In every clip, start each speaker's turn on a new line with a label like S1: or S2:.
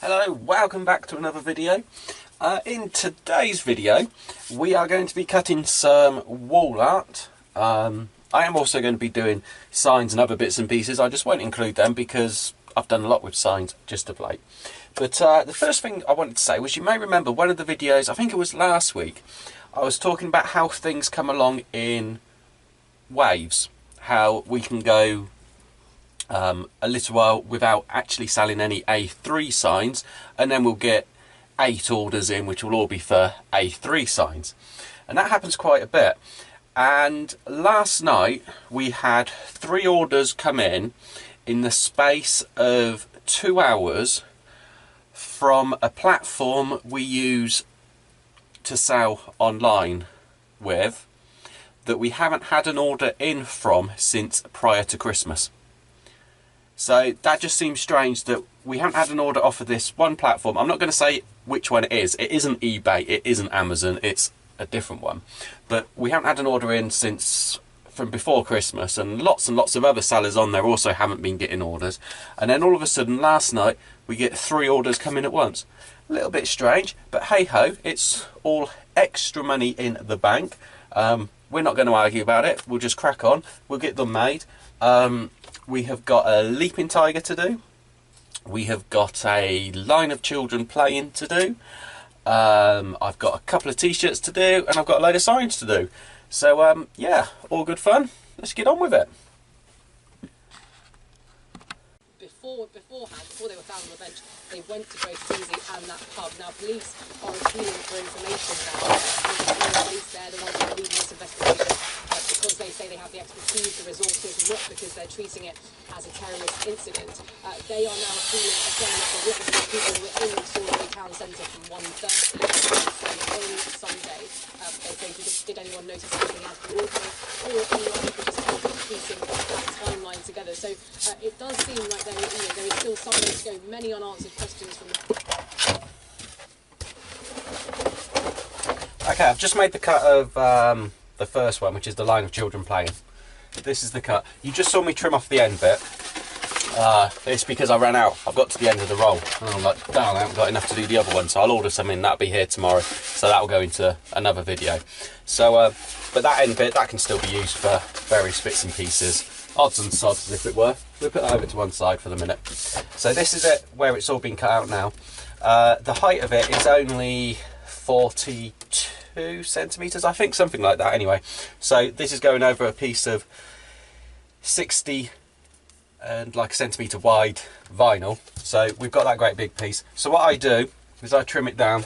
S1: Hello, welcome back to another video. In today's video we are going to be cutting some wall art. I am also going to be doing signs and other bits and pieces. I just won't include them because I've done a lot with signs just of late. But the first thing I wanted to say was, you may remember one of the videos, I think it was last week, I was talking about how things come along in waves, how we can go a little while without actually selling any A3 signs, and then we'll get 8 orders in which will all be for A3 signs, and that happens quite a bit. And last night we had 3 orders come in the space of 2 hours from a platform we use to sell online with, that we haven't had an order in from since prior to Christmas. So that just seems strange that we haven't had an order off of this one platform. I'm not going to say which one it is. It isn't eBay, it isn't Amazon, it's a different one. But we haven't had an order in since from before Christmas, and lots of other sellers on there also haven't been getting orders. And then all of a sudden last night we get 3 orders come in at once. A little bit strange, but hey ho, it's all extra money in the bank. We're not going to argue about it, we'll just crack on, we'll get them made. We have got a leaping tiger to do. We have got a line of children playing to do. I've got a couple of t-shirts to do, and I've got a load of signs to do. So yeah, all good fun. Let's get on with it.
S2: Beforehand, before they were found on the bench, they went to both Susie and that pub. Now, police are appealing for information now. The police, they're the ones who are leading this investigation because they say they have the expertise, the resources, not because they're treating it as a terrorist incident. They are now appealing again for witnesses, people who were in Salisbury Town Centre from 1:30 on Sunday. They say, did anyone notice anything out of the ordinary, or anyone who could just help with piecing that timeline together? So it does seem like there is still some way to go, many unanswered questions from the...
S1: Okay, I've just made the cut of the first one, which is the line of children playing. This is the cut. You just saw me trim off the end bit. It's because I ran out. I've got to the end of the roll and I'm like, damn, I haven't got enough to do the other one, so I'll order some in. That'll be here tomorrow, so that'll go into another video. So but that end bit, that can still be used for various bits and pieces, odds and sods as if it were. We'll put that over to one side for the minute. So this is it, where it's all been cut out now. The height of it is only 42 centimeters, I think, something like that anyway. So this is going over a piece of 60 and like a centimetre wide vinyl. So we've got that great big piece. So what I do is I trim it down,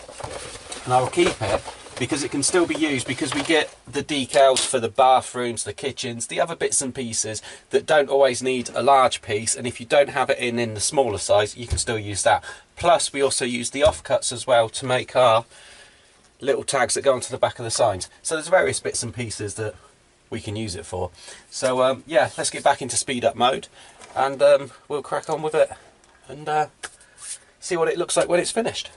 S1: and I will keep it because it can still be used, because we get the decals for the bathrooms, the kitchens, the other bits and pieces that don't always need a large piece, and if you don't have it in the smaller size, you can still use that. Plus we also use the offcuts as well to make our little tags that go onto the back of the signs. So there's various bits and pieces that we can use it for. So yeah, let's get back into speed up mode, and we'll crack on with it and see what it looks like when it's finished.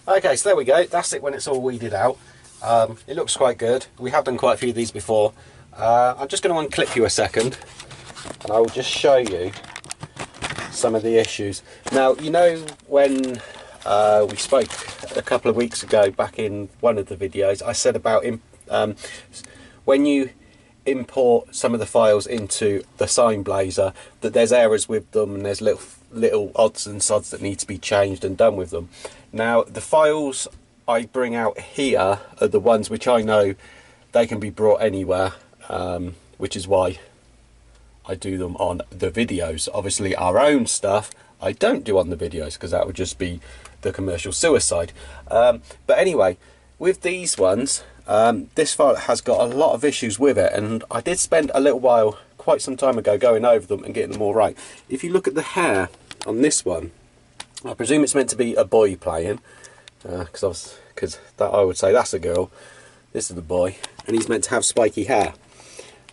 S1: Okay, so there we go. That's it when it's all weeded out. It looks quite good. We have done quite a few of these before. I'm just going to unclip you a second and I will just show you some of the issues. Now, you know when we spoke a couple of weeks ago back in one of the videos, I said about when you import some of the files into the SignBlazer that there's errors with them and there's little odds and sods that need to be changed and done with them. Now, the files I bring out here are the ones which I know they can be brought anywhere, which is why I do them on the videos. Obviously our own stuff I don't do on the videos because that would just be the commercial suicide. But anyway, with these ones, this file has got a lot of issues with it, and I did spend a little while quite some time ago going over them and getting them all right. If you look at the hair on this one, I presume it's meant to be a boy playing, because that I would say that's a girl, this is the boy, and he's meant to have spiky hair.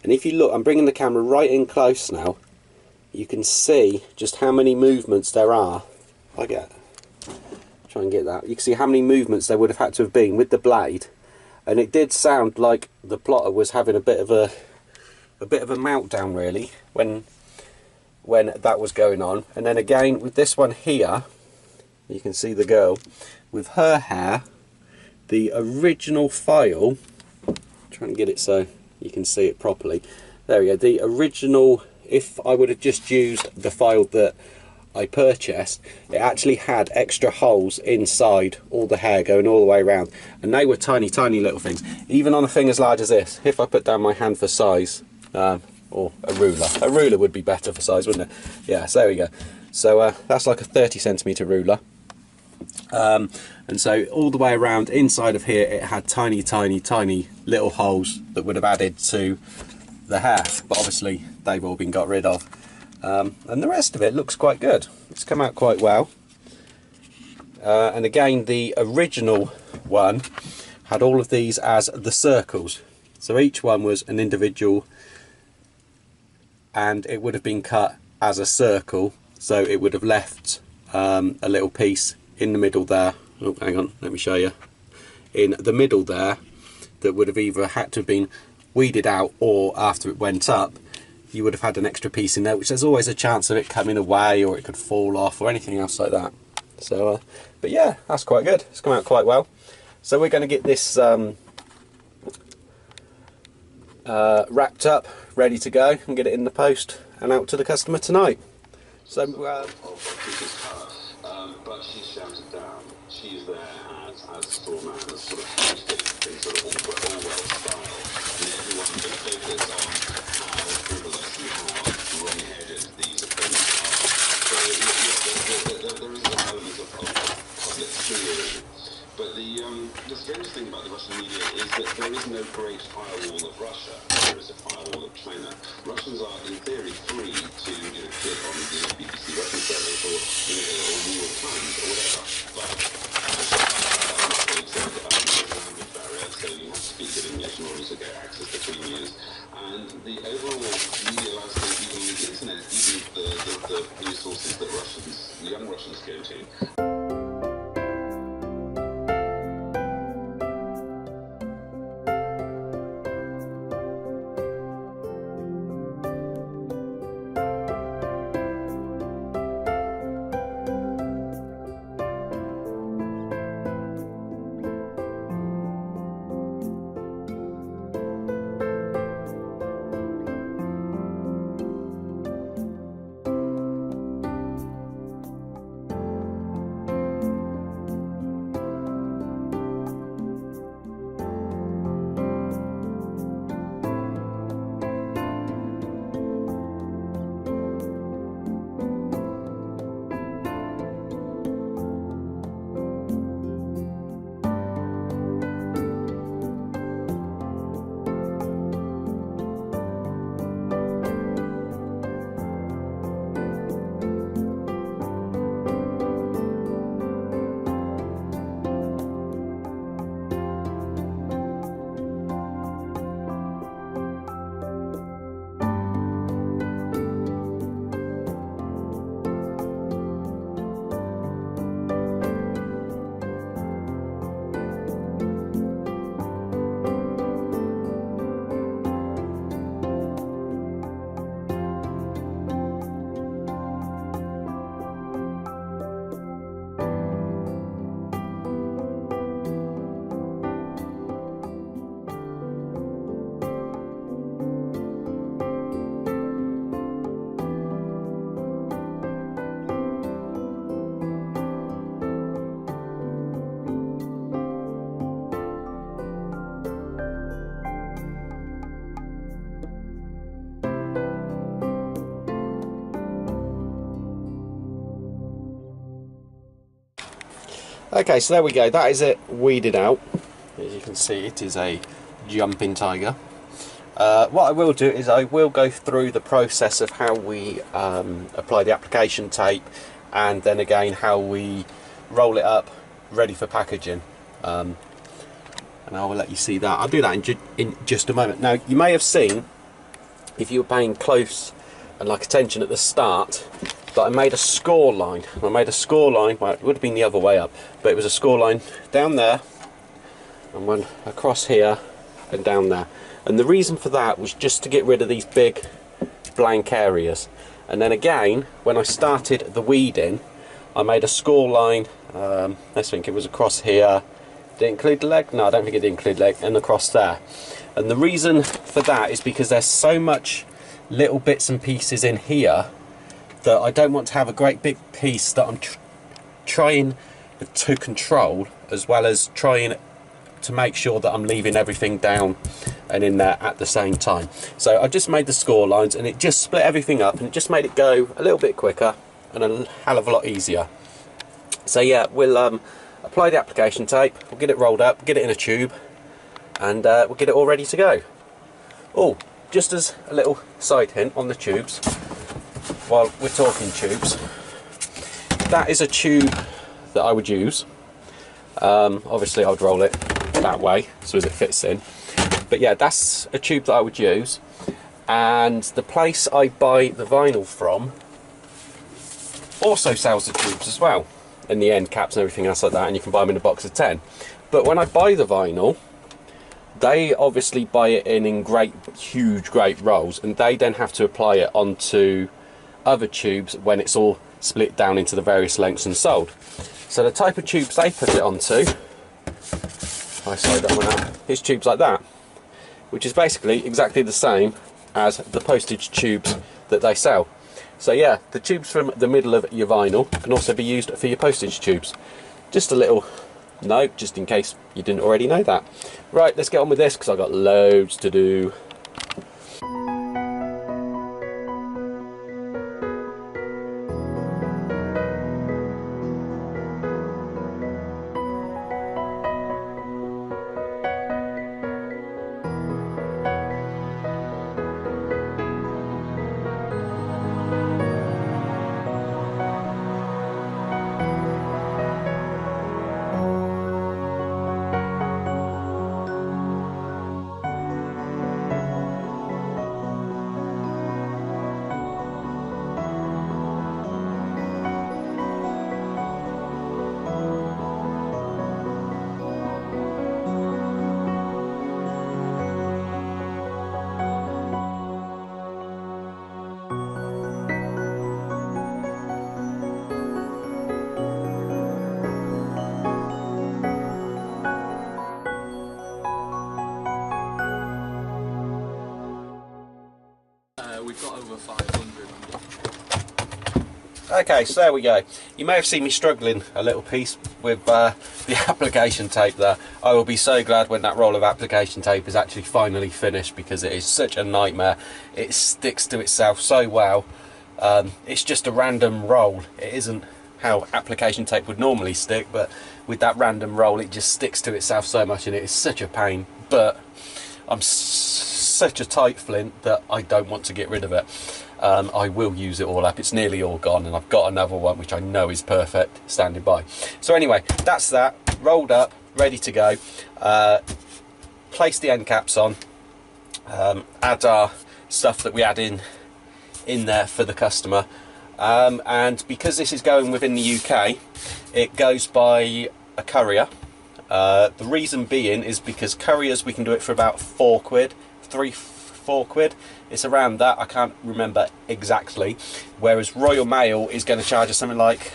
S1: And if you look, I'm bringing the camera right in close now, you can see just how many movements there are. Try and get that. You can see how many movements there would have had to have been with the blade, and it did sound like the plotter was having a bit of a meltdown really when that was going on. And then again with this one here, you can see the girl with her hair. The original file, try and get it so you can see it properly. There we go. The original, if I would have just used the file that I purchased, it actually had extra holes inside all the hair going all the way around, and they were tiny little things. Even on a thing as large as this, if I put down my hand for size, or a ruler would be better for size, wouldn't it? Yeah, so there we go. So that's like a 30cm ruler. And so all the way around inside of here it had tiny little holes that would have added to the hair, but obviously they've all been got rid of. And the rest of it looks quite good. It's come out quite well. And again, the original one had all of these as the circles. So each one was an individual, and it would have been cut as a circle. So it would have left a little piece in the middle there. Oh, hang on, let me show you. In the middle there, that would have either had to have been weeded out, or after it went up, you would have had an extra piece in there, which there's always a chance of it coming away, or it could fall off, or anything else like that. So, but yeah, that's quite good. It's come out quite well. So we're going to get this wrapped up, ready to go, and get it in the post and out to the customer tonight. So,
S3: but she's shouted down. She's there as store man, as sort of housekeeping, sort of all well style, and everyone can focus on how frivolous and how wrong-headed these offences are. So there is an element of public theory. But the strange thing about the Russian media is that there is no great firewall of Russia. There is a firewall of China. Russians are, in theory, free to click on the BBC Russian service or New York Times or whatever. But there's a language barrier, so you have to speak good English in order to get access between years. And the overall media landscape, even on the internet, even the news sources that young Russians go to,
S1: Okay, so there we go, that is it weeded out. As you can see, it is a jumping tiger. What I will do is I will go through the process of how we apply the application tape, and then again how we roll it up ready for packaging, and I will let you see that. I'll do that in just a moment. Now, you may have seen, if you were paying close and like attention at the start, that I made a score line. I made a score line, well, it would have been the other way up, but it was a score line down there and went across here and down there. And the reason for that was just to get rid of these big blank areas. And then again, when I started the weeding, I made a score line, let's think it was across here. Did it include the leg? No, I don't think it did include leg, and across there. And the reason for that is because there's so much little bits and pieces in here that I don't want to have a great big piece that I'm trying to control, as well as trying to make sure that I'm leaving everything down and in there at the same time. So I just made the score lines, and it just split everything up, and it just made it go a little bit quicker and a hell of a lot easier. So yeah, we'll apply the application tape, we'll get it rolled up, get it in a tube, and we'll get it all ready to go. Oh, just as a little side hint on the tubes, while we're talking tubes, that is a tube that I would use. Obviously I would roll it that way so as it fits in, but yeah, that's a tube that I would use. And the place I buy the vinyl from also sells the tubes as well, and the end caps and everything else like that, and you can buy them in a box of 10. But when I buy the vinyl, they obviously buy it in huge great rolls, and they then have to apply it onto other tubes when it's all split down into the various lengths and sold. So the type of tubes they put it onto, I slide that one out, is tubes like that, which is basically exactly the same as the postage tubes that they sell. So yeah, the tubes from the middle of your vinyl can also be used for your postage tubes. Just a little note, just in case you didn't already know that. Right, let's get on with this, because I've got loads to do.
S4: We've got over 500 on the...
S1: Okay, so there we go. You may have seen me struggling a little piece with the application tape there. I will be so glad when that roll of application tape is actually finally finished, because it is such a nightmare. It sticks to itself so well. It's just a random roll. It isn't how application tape would normally stick, but with that random roll it just sticks to itself so much, and it is such a pain. But I'm such a tight flint that I don't want to get rid of it. I will use it all up. It's nearly all gone, and I've got another one which I know is perfect standing by. So anyway, that's that rolled up, ready to go. Place the end caps on, add our stuff that we add in there for the customer, and because this is going within the UK, it goes by a courier. The reason being is because couriers, we can do it for about 4 quid, 4 quid. It's around that, I can't remember exactly. Whereas Royal Mail is going to charge us something like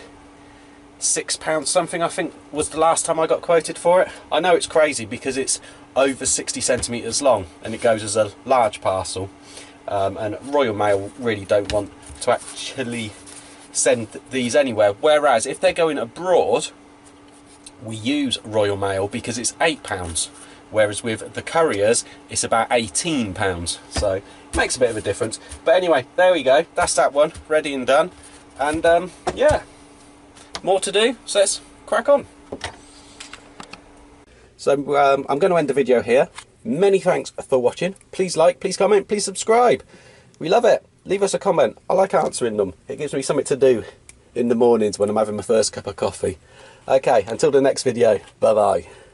S1: £6 something, I think was the last time I got quoted for it. I know it's crazy because it's over 60 centimetres long and it goes as a large parcel. And Royal Mail really don't want to actually send these anywhere. Whereas if they're going abroad, we use Royal Mail because it's £8. Whereas with the couriers, it's about £18. So it makes a bit of a difference. But anyway, there we go. That's that one, ready and done. And yeah, more to do, so let's crack on. So I'm going to end the video here. Many thanks for watching. Please like, please comment, please subscribe. We love it. Leave us a comment. I like answering them. It gives me something to do in the mornings when I'm having my first cup of coffee. Okay, until the next video. Bye bye.